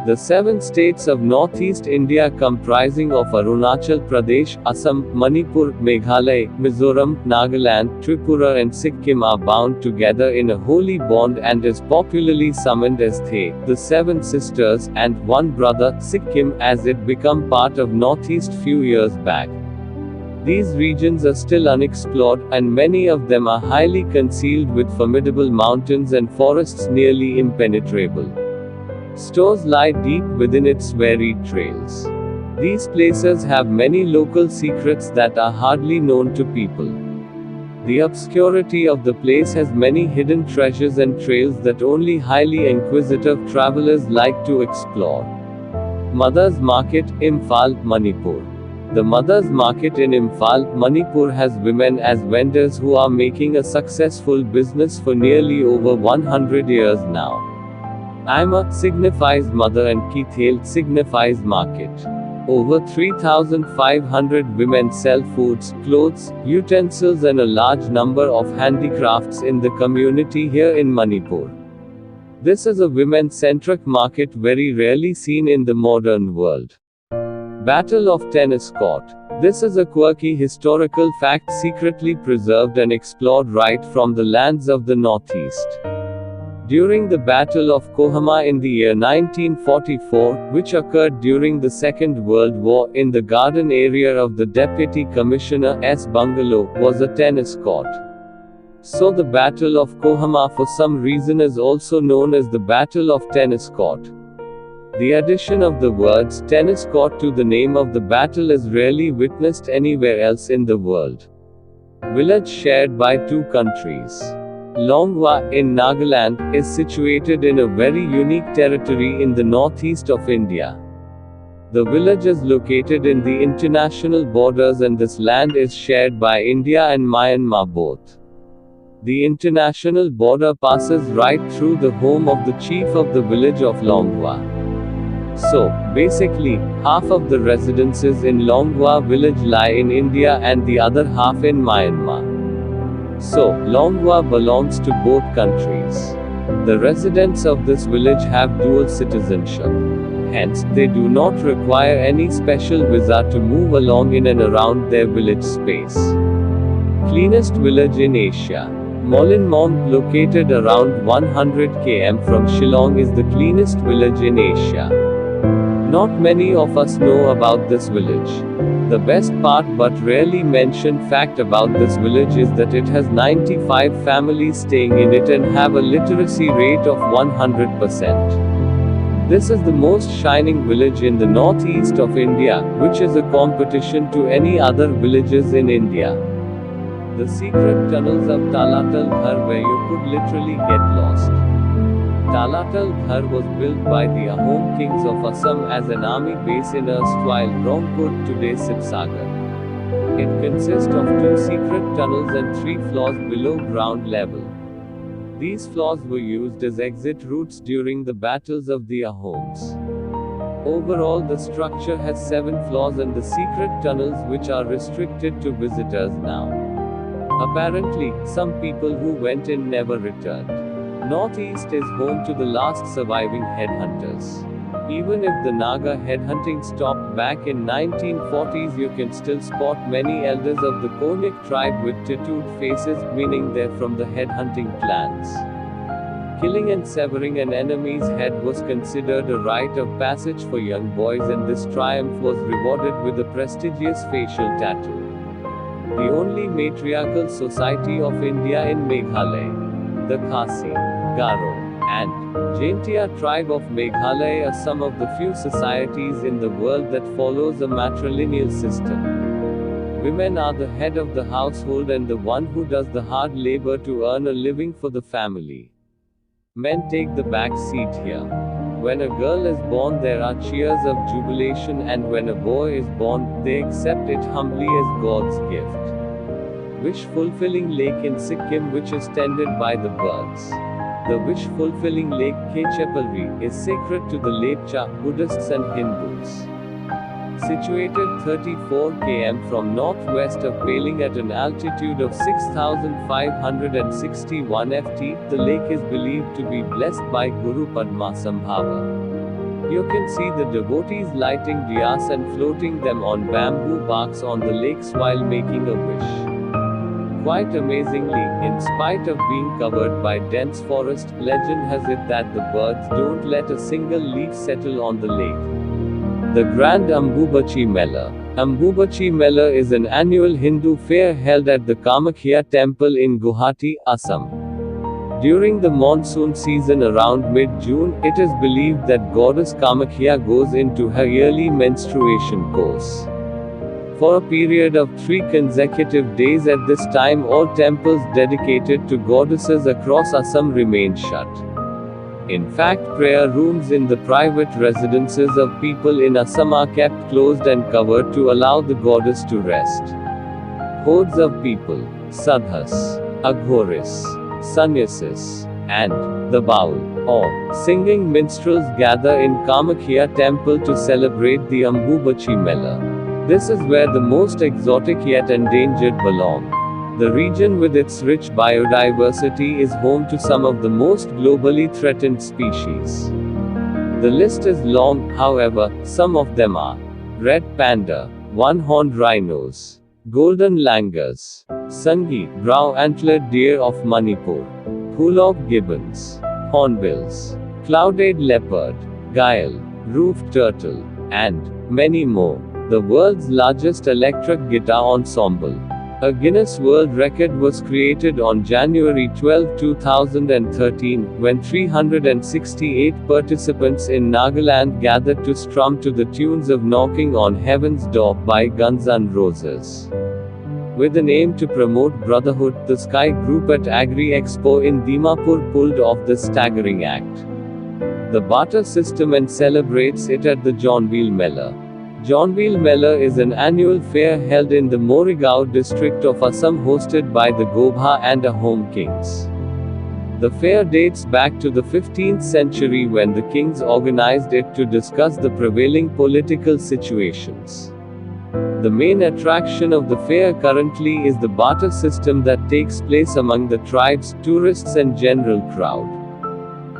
The 7 states of northeast India comprising of Arunachal Pradesh, Assam, Manipur, Meghalaya, Mizoram, Nagaland, Tripura and Sikkim are bound together in a holy bond and is popularly summoned as the 7 sisters, and 1 brother, Sikkim, as it became part of northeast few years back. These regions are still unexplored, and many of them are highly concealed with formidable mountains and forests nearly impenetrable. Stores lie deep within its varied trails. These places have many local secrets that are hardly known to people. The obscurity of the place has many hidden treasures and trails that only highly inquisitive travelers like to explore. Mother's Market, Imphal, Manipur. The Mother's Market in Imphal, Manipur has women as vendors who are making a successful business for nearly over 100 years now. Ima signifies mother and Kithel signifies market. Over 3,500 women sell foods, clothes, utensils and a large number of handicrafts in the community here in Manipur. This is a women-centric market very rarely seen in the modern world. Battle of Tennis Court. This is a quirky historical fact secretly preserved and explored right from the lands of the Northeast. During the Battle of Kohima in the year 1944, which occurred during the Second World War, in the garden area of the Deputy Commissioner's bungalow, was a tennis court. So the Battle of Kohima for some reason is also known as the Battle of Tennis Court. The addition of the words tennis court to the name of the battle is rarely witnessed anywhere else in the world. Village shared by 2 countries. Longwa, in Nagaland, is situated in a very unique territory in the northeast of India. The village is located in the international borders and this land is shared by India and Myanmar both. The international border passes right through the home of the chief of the village of Longwa. So, basically, half of the residences in Longwa village lie in India and the other half in Myanmar. So, Longwa belongs to both countries. The residents of this village have dual citizenship. Hence, they do not require any special visa to move along in and around their village space. Cleanest village in Asia. Molinmom, located around 100 km from Shillong, is the cleanest village in Asia. Not many of us know about this village. The best part but rarely mentioned fact about this village is that it has 95 families staying in it and have a literacy rate of 100%. This is the most shining village in the northeast of India, which is a competition to any other villages in India. The secret tunnels of Talatal Ghar, where you could literally get lost. Talatal Ghar was built by the Ahom kings of Assam as an army base in erstwhile Rangpur, today Sibsagar. It consists of 2 secret tunnels and 3 floors below ground level. These floors were used as exit routes during the battles of the Ahoms. Overall, the structure has 7 floors and the secret tunnels which are restricted to visitors now. Apparently, some people who went in never returned. Northeast is home to the last surviving headhunters. Even if the Naga headhunting stopped back in 1940s, you can still spot many elders of the Konik tribe with tattooed faces, meaning they're from the headhunting clans. Killing and severing an enemy's head was considered a rite of passage for young boys, and this triumph was rewarded with a prestigious facial tattoo. The only matriarchal society of India in Meghalaya. The Khasi, Garo, and Jaintia tribe of Meghalaya are some of the few societies in the world that follows a matrilineal system. Women are the head of the household and the one who does the hard labor to earn a living for the family. Men take the back seat here. When a girl is born, there are cheers of jubilation, and when a boy is born, they accept it humbly as God's gift. Wish-fulfilling lake in Sikkim, which is tended by the birds. The wish-fulfilling lake Khechepalri is sacred to the Lepcha, Buddhists and Hindus. Situated 34 km from northwest of Paling at an altitude of 6,561 ft, the lake is believed to be blessed by Guru Padma Sambhava. You can see the devotees lighting diyas and floating them on bamboo barks on the lakes while making a wish. Quite amazingly, in spite of being covered by dense forest, legend has it that the birds don't let a single leaf settle on the lake. The Grand Ambubachi Mela. Ambubachi Mela is an annual Hindu fair held at the Kamakhya temple in Guwahati, Assam. During the monsoon season around mid-June, it is believed that goddess Kamakhya goes into her yearly menstruation course. For a period of 3 consecutive days at this time, all temples dedicated to goddesses across Assam remain shut. In fact, prayer rooms in the private residences of people in Assam are kept closed and covered to allow the goddess to rest. Hordes of people, sadhus, aghoris, sannyasis, and the baul, or singing minstrels gather in Kamakhya temple to celebrate the Ambubachi Mela. This is where the most exotic yet endangered belong. The region with its rich biodiversity is home to some of the most globally threatened species. The list is long, however, some of them are red panda, one-horned rhinos, golden langurs, sangi, brow-antlered deer of Manipur, Hulog gibbons, hornbills, clouded leopard, gayal, roofed turtle, and many more. The world's largest electric guitar ensemble. A Guinness World Record was created on January 12, 2013, when 368 participants in Nagaland gathered to strum to the tunes of Knocking on Heaven's Door by Guns N' Roses. With an aim to promote brotherhood, the Sky Group at Agri Expo in Dimapur pulled off this staggering act. The barter system and celebrates it at the Jaunville Mela. Jaunville Mela is an annual fair held in the Morigao district of Assam hosted by the Gobha and Ahom kings. The fair dates back to the 15th century when the kings organized it to discuss the prevailing political situations. The main attraction of the fair currently is the barter system that takes place among the tribes, tourists and general crowd.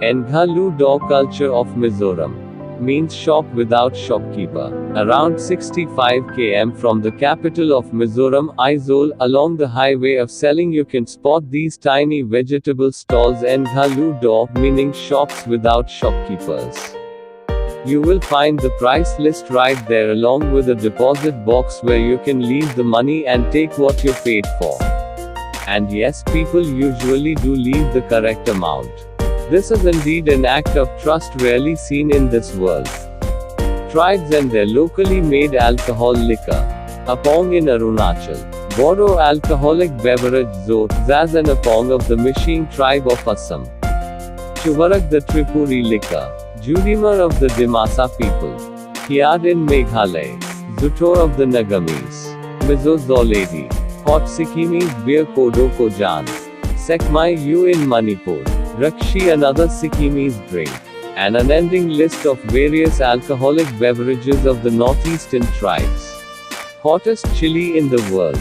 Enghalu Daw culture of Mizoram means shop without shopkeeper. Around 65 km from the capital of Mizoram, Aizawl, along the highway of selling you can spot these tiny vegetable stalls Enghalu Daw, meaning shops without shopkeepers. You will find the price list right there along with a deposit box where you can leave the money and take what you paid for. And yes, people usually do leave the correct amount. This is indeed an act of trust rarely seen in this world. Tribes and their locally made alcohol liquor. Apong in Arunachal. Bodo alcoholic beverage Zo, Zaz and Apong of the Mishing tribe of Assam. Chuvarak the Tripuri liquor. Judimar of the Dimasa people. Kiad in Meghalaya. Zutor of the Nagamis. Mizo Zoledi. Hot Sikkimis beer Kodo Kojan. Sekmai U in Manipur. Rakshi another Sikkimis drink. An unending list of various alcoholic beverages of the northeastern tribes. Hottest chili in the world.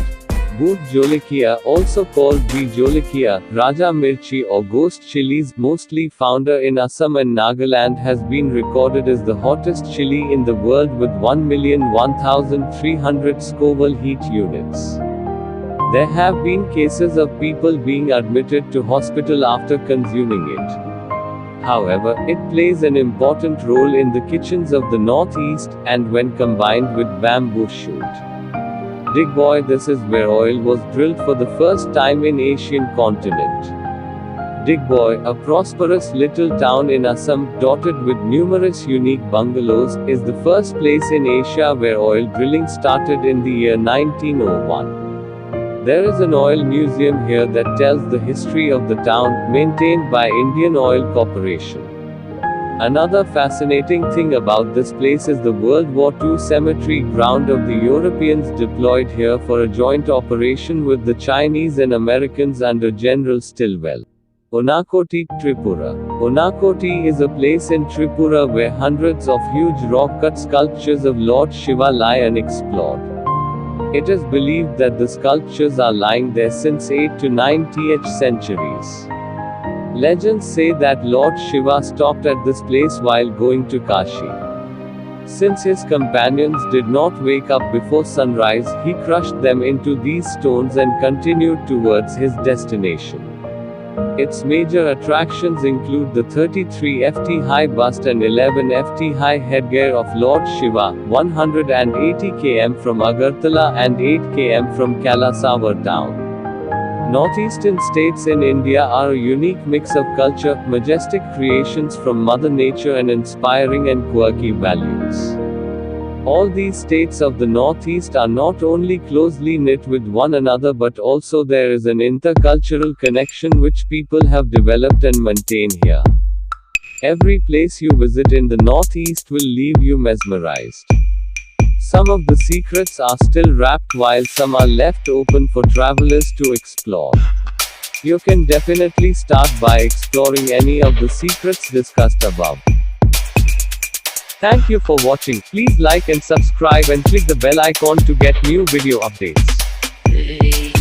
Bhoot Jolokia, also called B. Jolokia, Raja Mirchi or ghost chilies, mostly found in Assam and Nagaland, has been recorded as the hottest chili in the world with 1,001,300 Scoville heat units. There have been cases of people being admitted to hospital after consuming it. However, it plays an important role in the kitchens of the Northeast, and when combined with bamboo shoot. Digboy, this is where oil was drilled for the first time in Asian continent. Digboy, a prosperous little town in Assam, dotted with numerous unique bungalows, is the first place in Asia where oil drilling started in the year 1901. There is an oil museum here that tells the history of the town, maintained by Indian Oil Corporation. Another fascinating thing about this place is the World War II cemetery ground of the Europeans deployed here for a joint operation with the Chinese and Americans under General Stilwell. Unakoti, Tripura. Unakoti is a place in Tripura where hundreds of huge rock-cut sculptures of Lord Shiva lie unexplored. It is believed that the sculptures are lying there since 8th to 9th centuries. Legends say that Lord Shiva stopped at this place while going to Kashi. Since his companions did not wake up before sunrise, he crushed them into these stones and continued towards his destination. Its major attractions include the 33 ft high bust and 11 ft high headgear of Lord Shiva, 180 km from Agartala and 8 km from Kailasawar town. Northeastern states in India are a unique mix of culture, majestic creations from Mother Nature and inspiring and quirky values. All these states of the Northeast are not only closely knit with one another but also there is an intercultural connection which people have developed and maintain here. Every place you visit in the Northeast will leave you mesmerized. Some of the secrets are still wrapped while some are left open for travelers to explore. You can definitely start by exploring any of the secrets discussed above. Thank you for watching. Please like and subscribe and click the bell icon to get new video updates.